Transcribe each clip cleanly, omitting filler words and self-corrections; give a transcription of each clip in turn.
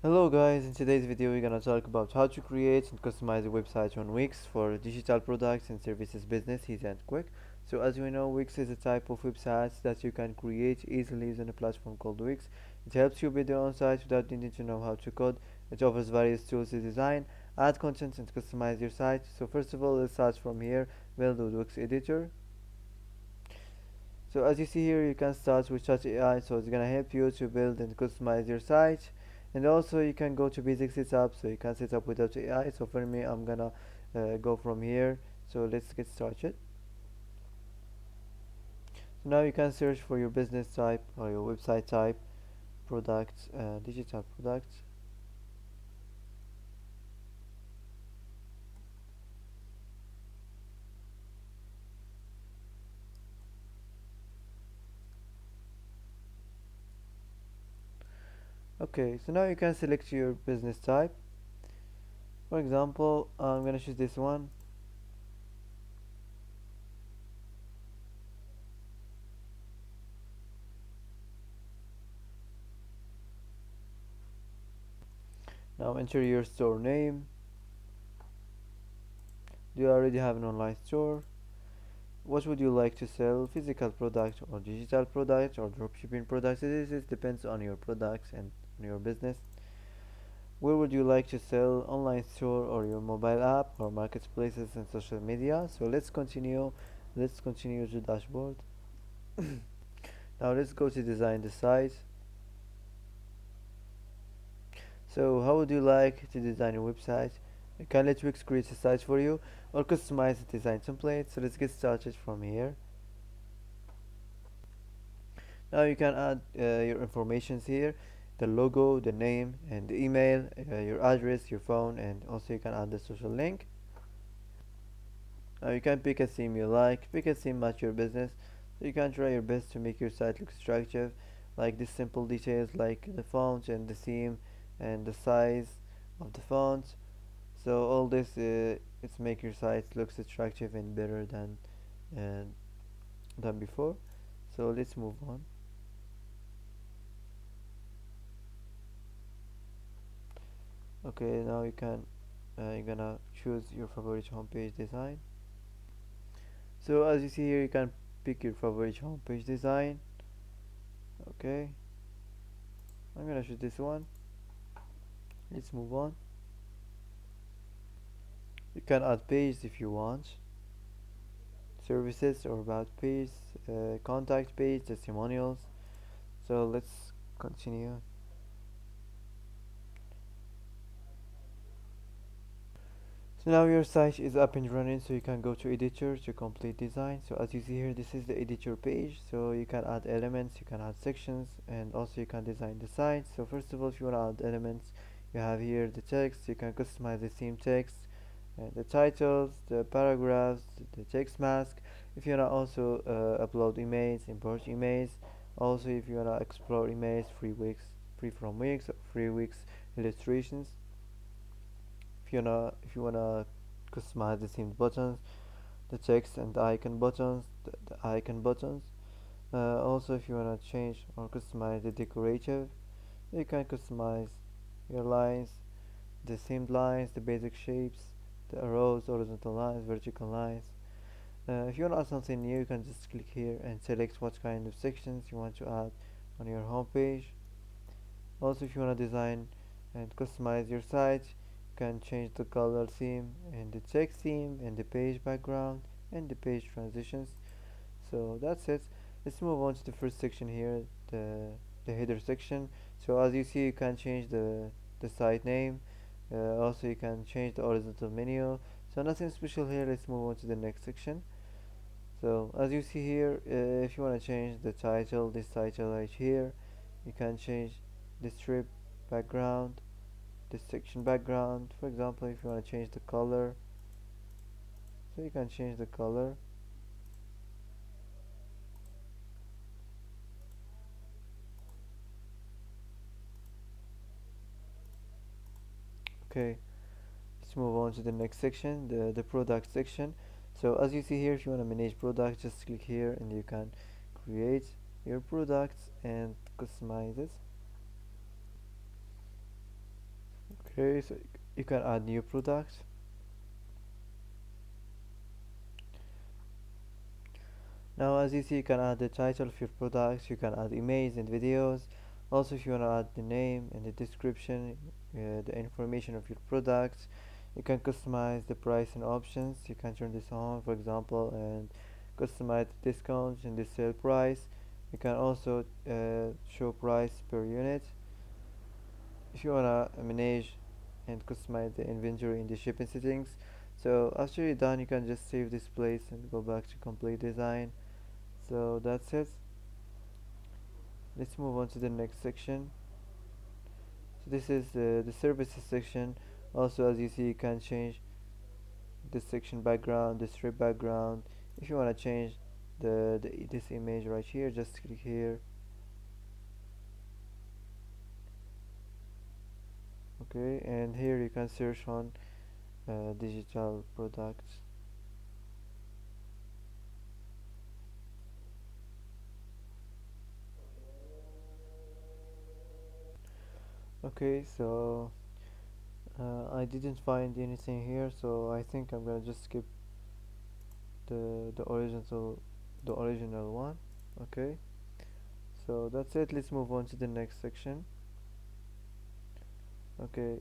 Hello guys, in today's video we're gonna talk about how to create and customize a website on Wix for digital products and services business easy and quick. So as you know, Wix is a type of websites that you can create easily using a platform called Wix. It helps you build your own site without needing to know how to code. It offers various tools to design, add content and customize your site. So first of all, let's start from here, build with Wix editor. So as you see here, you can start with Chat AI, so it's gonna help you to build and customize your site. And also you can go to basic setup, so you can set up without AI. So for me, I'm gonna go from here. So let's get started. So now you can search for your business type or your website type, products, digital products. Okay, so now you can select your business type. For example, I'm gonna choose this one. Now enter your store name. Do you already have an online store? What would you like to sell? Physical product or digital product or dropshipping products? This depends on your products and on your business. Where would you like to sell? Online store or your mobile app or marketplaces and social media? So let's continue. Let's continue the dashboard. Now let's go to design the site. So how would you like to design your website? Can let Wix create a site for you or customize the design template? So let's get started from here. Now you can add your informations here, the logo, the name and the email, your address, your phone, and also you can add the social link. Now you can pick a theme you like, pick a theme match your business. So you can try your best to make your site look attractive, like these simple details like the font and the theme and the size of the font. So all this it's make your site looks attractive and better uh, than before. So let's move on. Okay, now you're gonna choose your favorite homepage design. So as you see here, you can pick your favorite homepage design. Okay, I'm gonna choose this one. Let's move on. You can add pages if you want, services or about page, contact page, testimonials. So let's continue. So now your site is up and running, so you can go to editor to complete design. So as you see here, this is the editor page, so you can add elements, you can add sections, and also you can design the site. So first of all, if you want to add elements, you have here the text. You can customize the theme text, the titles, the paragraphs, the text mask. If you want to also upload images, import images. Also if you want to explore images, free from Wix, or free Wix illustrations. If you wanna customize the themed buttons, the text and the icon buttons, the icon buttons. Also, if you wanna change or customize the decorative, you can customize your lines, the themed lines, the basic shapes, the arrows, horizontal lines, vertical lines. If you want to add something new, you can just click here and select what kind of sections you want to add on your home page. Also, if you want to design and customize your site, you can change the color theme and the text theme and the page background and the page transitions. So that's it. Let's move on to the first section here, the header section. So as you see, you can change the site name. Also you can change the horizontal menu. So nothing special here. Let's move on to the next section. So as you see here, if you want to change the title, this title right here, you can change the strip background, this section background. For example, if you want to change the color, so you can change the color. Okay, let's move on to the next section, the product section. So as you see here, if you want to manage products, just click here and you can create your products and customize it. Okay, so you can add new products. Now as you see, you can add the title of your products, you can add images and videos. Also if you want to add the name and the description, the information of your products, you can customize the price and options. You can turn this on, for example, and customize the discounts and the sale price. You can also show price per unit. If you want to manage and customize the inventory in the shipping settings. So after you're done, you can just save this place and go back to complete design. So that's it. Let's move on to the next section. So this is the services section. Also, as you see, you can change this section background, the strip background. If you want to change this image right here, just click here. Okay, and here you can search on digital products. Okay, so I didn't find anything here, so I think I'm gonna just skip the original one. Okay, so that's it. Let's move on to the next section. Okay,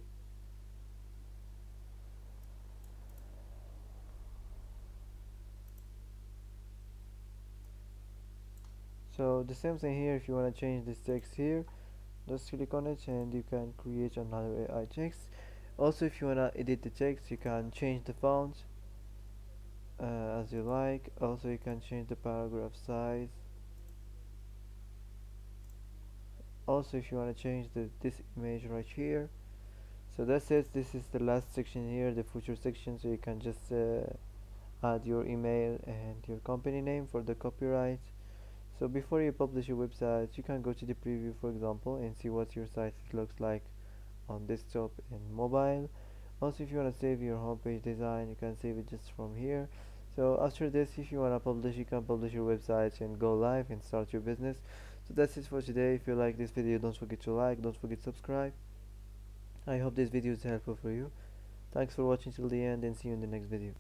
so the same thing here. If you want to change this text here, just click on it and you can create another AI text. Also if you want to edit the text, you can change the font as you like. Also you can change the paragraph size. Also if you want to change this image right here. So that's it. This is the last section here, the future section. So you can just add your email and your company name for the copyright. So before you publish your website, you can go to the preview, for example, and see what your site looks like on desktop and mobile. Also if you want to save your homepage design, you can save it just from here. So after this, if you want to publish, you can publish your website and go live and start your business. So that's it for today. If you like this video, don't forget to like, don't forget to subscribe. I hope this video is helpful for you. Thanks for watching till the end and see you in the next video.